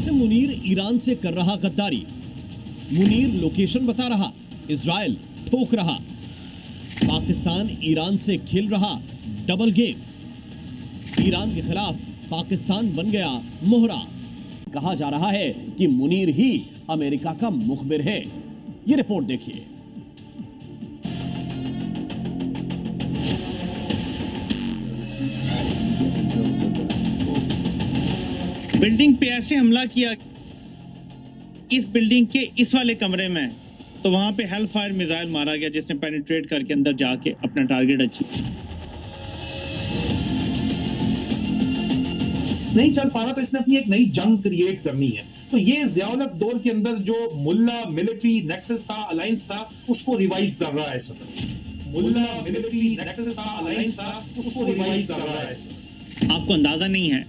Asim Munir Iran से कर रहा गद्दारी। मुनीर लोकेशन बता रहा, इजराइल ठोक रहा। पाकिस्तान ईरान से खेल रहा डबल गेम। ईरान के खिलाफ पाकिस्तान बन गया मोहरा। कहा जा रहा है कि मुनीर ही अमेरिका का मुखबिर है। ये रिपोर्ट देखिए। बिल्डिंग पे ऐसे हमला किया, इस बिल्डिंग के इस वाले कमरे में, तो वहां पे हेल फायर मिसाइल मारा गया जिसने पेनिट्रेट करके अंदर जाके अपना टारगेट अचीव नहीं चल पा रहा, तो इसने अपनी एक नई जंग क्रिएट करनी है। तो ये ज़ियाउल हक दौर के अंदर जो मुल्ला मिलिट्री नेक्सस था, अलायंस था, उसको रिवाइव कर रहा है सदर। मुल्ला मिलिट्री नेक्सस था, अलायंस था, उसको रिवाइव कर रहा है सदर। आपको अंदाजा नहीं है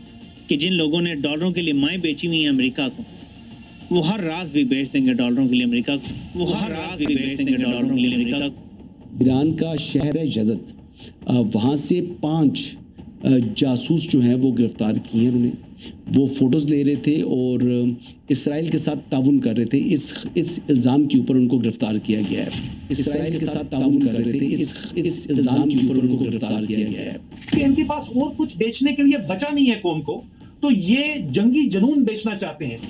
कि जिन लोगों ने डॉलरों के लिए माएँ बेची हुई हैं अमेरिका को, वो हर रात भी बेच देंगे डॉलरों के लिए अमेरिका को, वो हर रात भी बेच देंगे डॉलरों के लिए अमेरिका को। ईरान का शहर है जदत, वहाँ से 5 जासूस जो हैं वो गिरफ्तार किए हैं उन्होंने। वो फ़ोटोज़ ले रहे थे और इसराइल के साथ ताउन कर रहे थे। इस इल्ज़ाम के ऊपर उनको गिरफ्तार किया गया है। इसराइल के साथ ताउन कर रहे थे, इस इल्ज़ाम के ऊपर उनको गिरफ्तार किया गया है कि इनके पास और कुछ बेचने के लिए बचा नहीं है कौम को, तो ये जंगी जुनून बेचना चाहते हैं,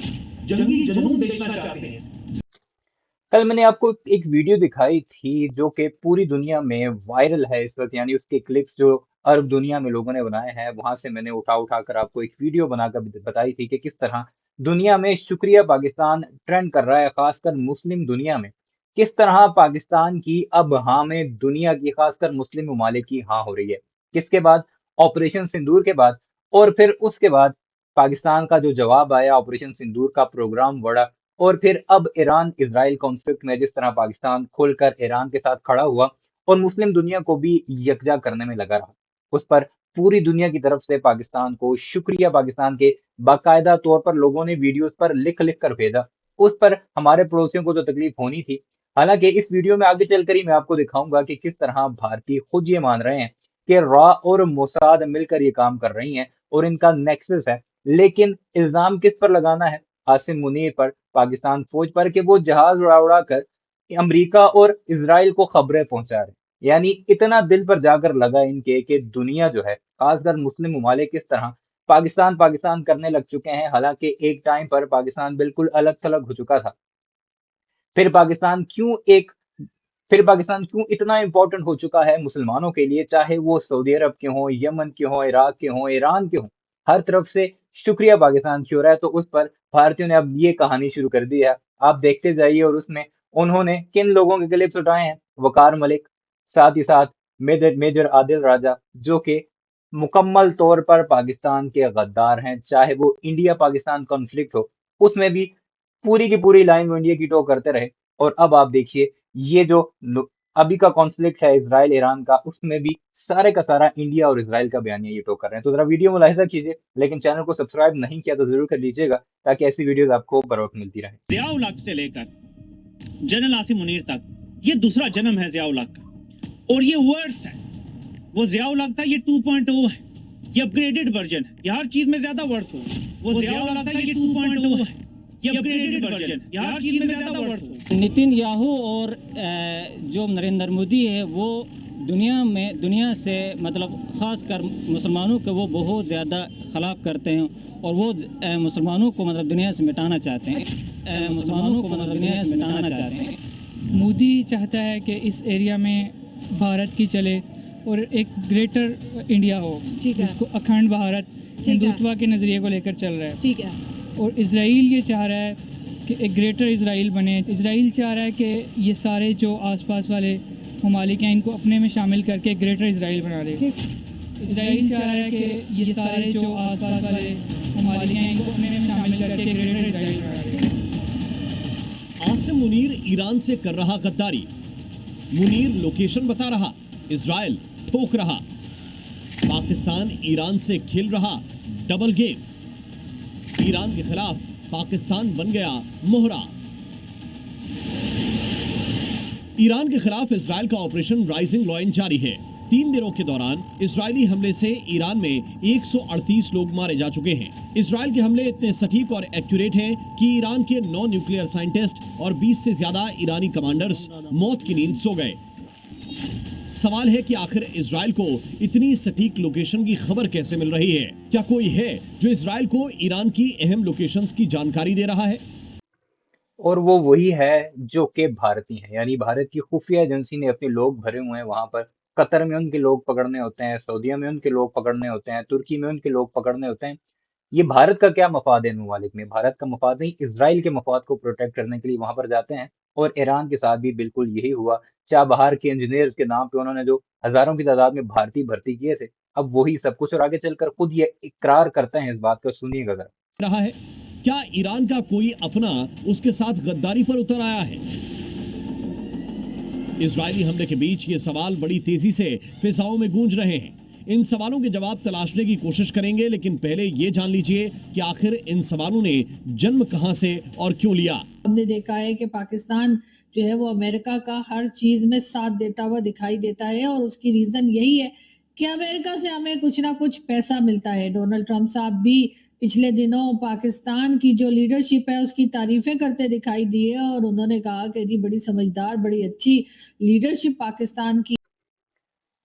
जंगी जुनून बेचना चाहते हैं। कल मैंने आपको एक वीडियो दिखाई थी जो कि पूरी दुनिया में वायरल है इस वक्त, यानी उसके क्लिप्स जो अरब दुनिया में लोगों ने बनाए हैं, वहां से मैंने उठा कर आपको एक वीडियो बनाकर बताई थी कि किस तरह दुनिया में शुक्रिया पाकिस्तान ट्रेंड कर रहा है, खासकर मुस्लिम दुनिया में। किस तरह पाकिस्तान की अब हाँ में दुनिया की, खासकर मुस्लिम ममालिक की हाँ हो रही है। किसके बाद? ऑपरेशन सिंदूर के बाद। और फिर उसके बाद पाकिस्तान का जो जवाब आया, ऑपरेशन सिंदूर का प्रोग्राम बढ़ा, और फिर अब ईरान इजराइल कॉन्फ्लिक्ट में जिस तरह पाकिस्तान खुलकर ईरान के साथ खड़ा हुआ और मुस्लिम दुनिया को भी यकजा करने में लगा रहा, उस पर पूरी दुनिया की तरफ से पाकिस्तान को शुक्रिया, पाकिस्तान के बाकायदा तौर पर लोगों ने वीडियोस पर लिख लिख कर भेजा। उस पर हमारे पड़ोसियों को तो तकलीफ होनी थी। हालांकि इस वीडियो में आगे चलकर ही मैं आपको दिखाऊंगा कि किस तरह भारतीय खुद ये मान रहे हैं कि रा और मोसाद मिलकर ये काम कर रही हैं और इनका नेक्सस है। लेकिन इल्जाम किस पर लगाना है? आसिम मुनीर पर, पाकिस्तान फौज पर, कि वो जहाज उड़ा कर अमेरिका और इजराइल को खबरें पहुंचा रहे। यानी इतना दिल पर जाकर लगा इनके कि दुनिया जो है, खासकर मुस्लिम ममालिक किस तरह पाकिस्तान पाकिस्तान करने लग चुके हैं। हालांकि एक टाइम पर पाकिस्तान बिल्कुल अलग थलग हो चुका था। फिर पाकिस्तान क्यों इतना इंपॉर्टेंट हो चुका है मुसलमानों के लिए, चाहे वो सऊदी अरब के हों, यमन के हों, इराक के हों, ईरान के हों, हर तरफ से शुक्रिया पाकिस्तान की हो रहा है। तो उस पर भारतीयों ने अब ये कहानी शुरू कर दी है, आप देखते जाइए। और उसमें उन्होंने किन लोगों के क्लिप्स उठाए हैं? वकार मलिक, साथ ही साथ मेजर आदिल राजा, जो कि मुकम्मल तौर पर पाकिस्तान के गद्दार हैं। चाहे वो इंडिया पाकिस्तान कॉन्फ्लिक्ट हो, उसमें भी पूरी की पूरी लाइन वो इंडिया की टो करते रहे। और अब आप देखिए, ये जो अभी का कॉन्फ्लिक्ट है इजराइल ईरान का, उसमें भी सारे का सारा इंडिया और इजराइल का बयानिया ये टो कर रहे हैं। तो जरा वीडियो मुलाहिजा कीजिए, लेकिन चैनल को सब्सक्राइब नहीं किया तो जरूर कर लीजिएगा, ताकि ऐसी वीडियोस आपको बर वक्त मिलती रहे। ज़ियाउल हक से लेकर जनरल आसिम मुनीर तक ये दूसरा जन्म है ज़ियाउल हक का, और ये वर्ड्स है। वो ज़ियाउल हक था, ये 2.0 है, ये अपग्रेडेड वर्जन है। ये हर चीज में ज्यादा वर्ड्स हो। वो ज़ियाउल हक था, ये 2.0 है, ये अपग्रेडेड वर्जन, ये हर चीज में ज्यादा वर्ड्स हो। नितिन याहू और जो नरेंद्र मोदी है, वो दुनिया से मतलब ख़ास कर मुसलमानों के वो बहुत ज़्यादा खिलाफ करते हैं, और वो मुसलमानों को मतलब दुनिया से मिटाना चाहते हैं, मुसलमानों को मतलब दुनिया से मिटाना चाहते हैं। मोदी चाहता है कि इस एरिया में भारत की चले और एक ग्रेटर इंडिया हो, जिसको अखंड भारत हिंदुत्व के नज़रिए को लेकर चल रहा है। ठीक है। और इजराइल ये चाह रहा है कि एक ग्रेटर इजराइल बने। इजराइल चाह रहा है कि ये सारे जो आसपास वाले ममालिक हैं, इनको अपने में शामिल करके ग्रेटर इजराइल बना दे। इजराइल चाह रहा है कि ये सारे जो आसपास वाले ममालिक हैं, इनको अपने में शामिल करके ग्रेटर इजराइल बना दे। आसिम मुनीर ईरान से कर रहा गद्दारी। मुनीर लोकेशन बता रहा, इजराइल ठोक रहा। पाकिस्तान ईरान से खेल रहा डबल गेम। ईरान के खिलाफ पाकिस्तान बन गया मोहरा। ईरान के खिलाफ इजराइल का ऑपरेशन राइजिंग लॉयन जारी है। 3 दिनों के दौरान इजरायली हमले से ईरान में 138 लोग मारे जा चुके हैं। इजरायल के हमले इतने सटीक और एक्यूरेट हैं कि ईरान के 9 न्यूक्लियर साइंटिस्ट और 20 से ज्यादा ईरानी कमांडर्स मौत की नींद सो गए। सवाल है कि आखिर इजरायल को इतनी सटीक लोकेशन की खबर कैसे मिल रही है? क्या कोई है जो इजरायल को ईरान की अहम लोकेशंस की जानकारी दे रहा है? और वो वही है जो कि भारतीय है, यानी भारत की खुफिया एजेंसी ने अपने लोग भरे हुए हैं वहां पर। कतर में उनके लोग पकड़ने होते हैं, सऊदीया में उनके लोग पकड़ने होते हैं, तुर्की में उनके लोग पकड़ने होते हैं। ये भारत का क्या मफाद है ममालिक में? भारत का मफाद नहीं, इसराइल के मफाद को प्रोटेक्ट करने के लिए वहां पर जाते हैं। और ईरान के साथ भी बिल्कुल यही हुआ। चाबहार के इंजीनियर्स के नाम पे उन्होंने जो हजारों की तादाद में भारतीय भर्ती किए थे, अब वही सब कुछ। और आगे चलकर खुद ये इकरार करते हैं इस बात को, सुनिएगा जरा। रहा है क्या ईरान का कोई अपना उसके साथ गद्दारी पर उतर आया है? इजरायली हमले के बीच ये सवाल बड़ी तेजी से फिजाओं में गूंज रहे हैं। इन सवालों के जवाब तलाशने की कोशिश करेंगे, लेकिन पहले ये जान लीजिए कि आखिर इन सवालों ने जन्म कहां से और क्यों लिया। हमने देखा है कि पाकिस्तान जो है वो अमेरिका का हर चीज में साथ देता हुआ दिखाई देता है, और उसकी रीजन यही है कि अमेरिका से हमें कुछ ना कुछ पैसा मिलता है। डोनाल्ड ट्रंप साहब भी पिछले दिनों पाकिस्तान की जो लीडरशिप है उसकी तारीफें करते दिखाई दिए, और उन्होंने कहा कि जी बड़ी समझदार, बड़ी अच्छी लीडरशिप पाकिस्तान की।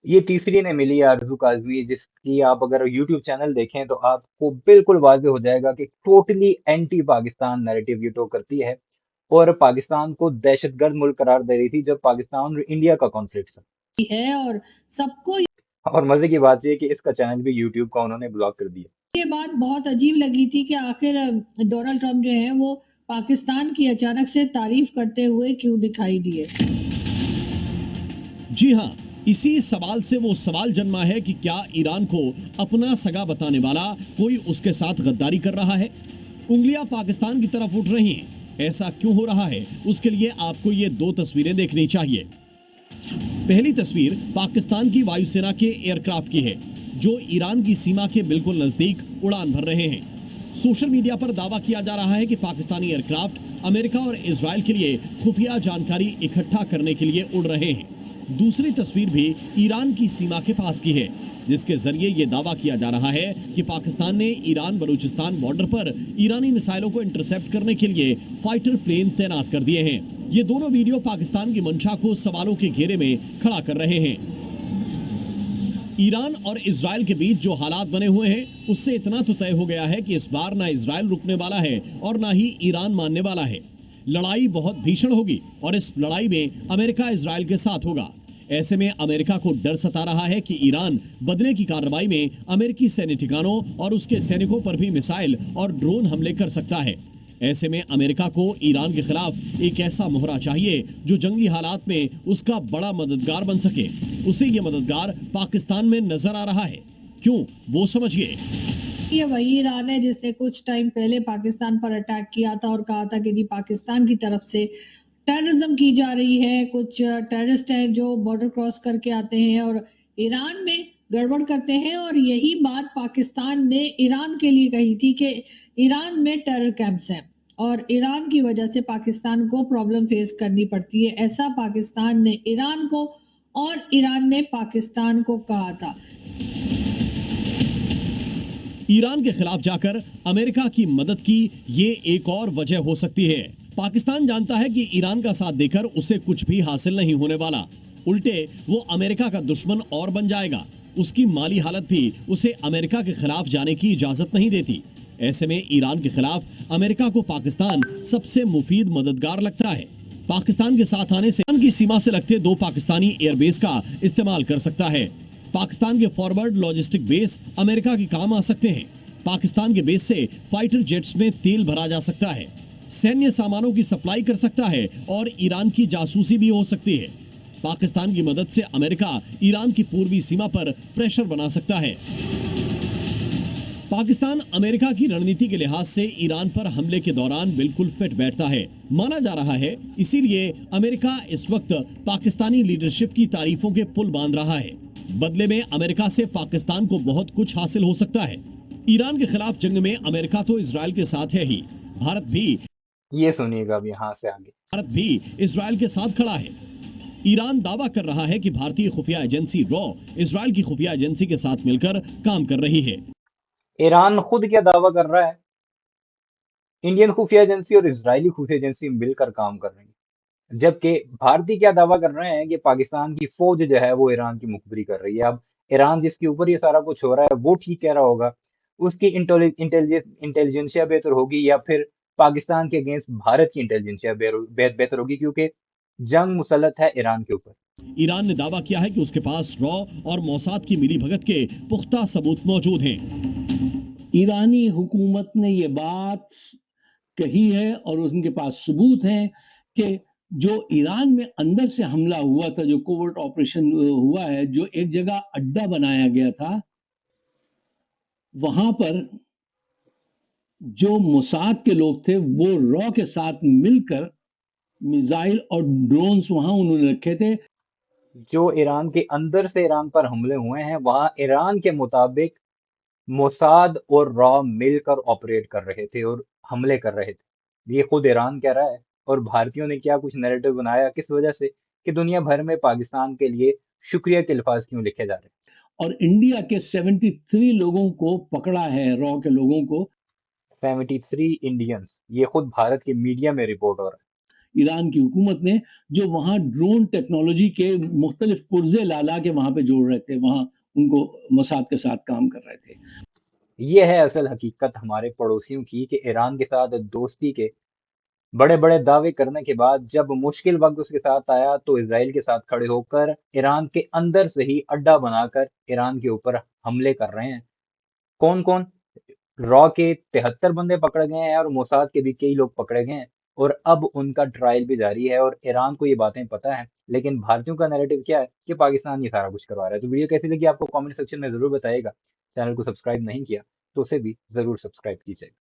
ये तीसरी ने मिली आरजू काजमी, जिसकी आप अगर यूट्यूब चैनल देखें तो आपको बिल्कुल वाज़ेह हो जाएगा कि टोटली एंटी पाकिस्तान नैरेटिव ये टो करती है, और पाकिस्तान को दहशतगर्द मुल्क करार दे रही थी जब पाकिस्तान और इंडिया का कॉन्फ्लिक्ट था। है, और सबको और मजे की बात ये है कि इसका चैनल भी यूट्यूब का उन्होंने ब्लॉक कर दिया। ये बात बहुत अजीब लगी थी कि आखिर डोनाल्ड ट्रंप जो है वो पाकिस्तान की अचानक से तारीफ करते हुए क्यों दिखाई दिए। जी हां, इसी सवाल से वो सवाल जन्मा है कि क्या ईरान को अपना सगा बताने वाला कोई उसके साथ गद्दारी कर रहा है? उंगलियां पाकिस्तान की तरफ उठ रही हैं। ऐसा क्यों हो रहा है? उसके लिए आपको ये 2 तस्वीरें देखनी चाहिए। पहली तस्वीर पाकिस्तान की वायुसेना के एयरक्राफ्ट की है, जो ईरान की सीमा के बिल्कुल नजदीक उड़ान भर रहे हैं। सोशल मीडिया पर दावा किया जा रहा है कि पाकिस्तानी एयरक्राफ्ट अमेरिका और इजरायल के लिए खुफिया जानकारी इकट्ठा करने के लिए उड़ रहे हैं। दूसरी तस्वीर भी ईरान की सीमा के पास की है, जिसके जरिए यह दावा किया जा रहा है कि पाकिस्तान ने ईरान बलूचिस्तान बॉर्डर पर ईरानी मिसाइलों को इंटरसेप्ट करने के लिए फाइटर प्लेन तैनात कर दिए हैं। ये दोनों वीडियो पाकिस्तान की मंशा को सवालों के घेरे में खड़ा कर रहे हैं। ईरान और इजरायल के बीच जो हालात बने हुए हैं, उससे इतना तो तय हो गया है कि इस बार ना इजरायल रुकने वाला है और ना ही ईरान मानने वाला है। लड़ाई बहुत भीषण होगी और इस लड़ाई में अमेरिका इजरायल के साथ होगा। ऐसे में अमेरिका को डर सता रहा है कि ईरान बदले की कार्रवाई में अमेरिकी सैन्य ठिकानों और उसके सैनिकों पर भी मिसाइल और ड्रोन हमले कर सकता है। ऐसे में अमेरिका को ईरान के खिलाफ एक ऐसा मोहरा चाहिए जो जंगी हालात में उसका बड़ा मददगार बन सके। उसे ये मददगार पाकिस्तान में नजर आ रहा है। क्यों, वो समझिए। ये वही ईरान है जिसने कुछ टाइम पहले पाकिस्तान पर अटैक किया था और कहा था कि जी पाकिस्तान की तरफ से टेररिज्म की जा रही है, कुछ टेररिस्ट हैं जो बॉर्डर क्रॉस करके आते हैं और ईरान में गड़बड़ करते हैं। और यही बात पाकिस्तान ने ईरान के लिए कही थी कि ईरान में टेरर कैंप्स हैं और ईरान की वजह से पाकिस्तान को प्रॉब्लम फेस करनी पड़ती है। ऐसा पाकिस्तान ने ईरान को और ईरान ने पाकिस्तान को कहा था। ईरान के खिलाफ जाकर अमेरिका की मदद की ये एक और वजह हो सकती है। पाकिस्तान जानता है कि ईरान का साथ देकर उसे कुछ भी हासिल नहीं होने वाला, उल्टे वो अमेरिका का दुश्मन और बन जाएगा। उसकी माली हालत भी उसे अमेरिका के खिलाफ जाने की इजाजत नहीं देती। ऐसे में ईरान के खिलाफ अमेरिका को पाकिस्तान सबसे मुफीद मददगार लगता है। पाकिस्तान के साथ आने से ईरान की सीमा से लगते 2 पाकिस्तानी एयरबेस का इस्तेमाल कर सकता है। पाकिस्तान के फॉरवर्ड लॉजिस्टिक बेस अमेरिका के काम आ सकते हैं। पाकिस्तान के बेस से फाइटर जेट्स में तेल भरा जा सकता है, सैन्य सामानों की सप्लाई कर सकता है और ईरान की जासूसी भी हो सकती है। पाकिस्तान की मदद से अमेरिका ईरान की पूर्वी सीमा पर प्रेशर बना सकता है। पाकिस्तान अमेरिका की रणनीति के लिहाज से ईरान पर हमले के दौरान बिल्कुल फिट बैठता है, माना जा रहा है। इसीलिए अमेरिका इस वक्त पाकिस्तानी लीडरशिप की तारीफों के पुल बांध रहा है। बदले में अमेरिका से पाकिस्तान को बहुत कुछ हासिल हो सकता है। ईरान के खिलाफ जंग में अमेरिका तो इजरायल के साथ है ही, भारत भी ये सुनिएगा अब यहाँ से आगे। भारत भी इजरायल के साथ खड़ा है। ईरान दावा कर रहा है कि भारतीय खुफिया एजेंसी रॉ इजराइल की खुफिया एजेंसी के साथ मिलकर काम कर रही है। ईरान खुद क्या दावा कर रहा है? इंडियन खुफिया एजेंसी और इजरायली खुफिया एजेंसी मिलकर काम कर रही है। जबकि भारतीय क्या दावा कर रहे हैं कि पाकिस्तान की फौज जो है वो ईरान की मुखबिरी कर रही है। अब ईरान जिसके ऊपर ये सारा कुछ हो रहा है वो ठीक कह रहा होगा, उसकी इंटेलिजेंसिया बेहतर होगी, या फिर पाकिस्तान के अगेंस्ट भारत की इंटेलिजेंसिया बेहतर होगी, क्योंकि जंग मुसल्लत है ईरान के ऊपर। ईरान ने दावा किया है कि उसके पास रॉ और मोसाद की मिलीभगत के पुख्ता सबूत मौजूद हैं। ईरानी हुकूमत ने ये बात कही है और उनके पास सबूत हैं कि जो ईरान में अंदर से हमला हुआ था, जो कोवर्ट ऑपरेशन हुआ है, जो एक जगह अड्डा बनाया गया था, वहां पर जो मोसाद के लोग थे वो रॉ के साथ मिलकर मिसाइल और ड्रोन्स वहां उन्होंने रखे थे। जो ईरान के अंदर से ईरान पर हमले हुए हैं वहां ईरान के मुताबिक मोसाद और रॉ मिलकर ऑपरेट कर रहे थे और हमले कर रहे थे। ये खुद ईरान कह रहा है। और भारतीयों ने क्या कुछ नैरेटिव बनाया, किस वजह से, कि दुनिया भर में पाकिस्तान के लिए शुक्रिया के अल्फाज क्यों लिखे जा रहे हैं। और इंडिया के 73 लोगों को पकड़ा है, रॉ के लोगों को। 73 इंडियंस, ये खुद भारत के मीडिया में रिपोर्ट हो रहा है। ईरान की हुकूमत ने जो वहां ड्रोन टेक्नोलॉजी के मुख्तलिफ पुर्जे ला के वहां पे जोड़ रहे थे, वहां उनको मोसाद के साथ काम कर रहे थे। ये है असल हकीकत हमारे पड़ोसियों की, कि ईरान के साथ दोस्ती के बड़े बड़े दावे करने के बाद जब मुश्किल वक्त उसके साथ आया तो इसराइल के साथ खड़े होकर ईरान के अंदर से ही अड्डा बनाकर ईरान के ऊपर हमले कर रहे हैं। कौन कौन? रॉ के 73 बंदे पकड़े गए हैं और मोसाद के भी कई लोग पकड़े गए हैं, और अब उनका ट्रायल भी जारी है और ईरान को ये बातें पता है। लेकिन भारतीयों का नैरेटिव क्या है कि पाकिस्तान ये सारा कुछ करवा रहा है। तो वीडियो कैसी लगी आपको कमेंट सेक्शन में जरूर बताइएगा। चैनल को सब्सक्राइब नहीं किया तो उसे भी जरूर सब्सक्राइब कीजिएगा।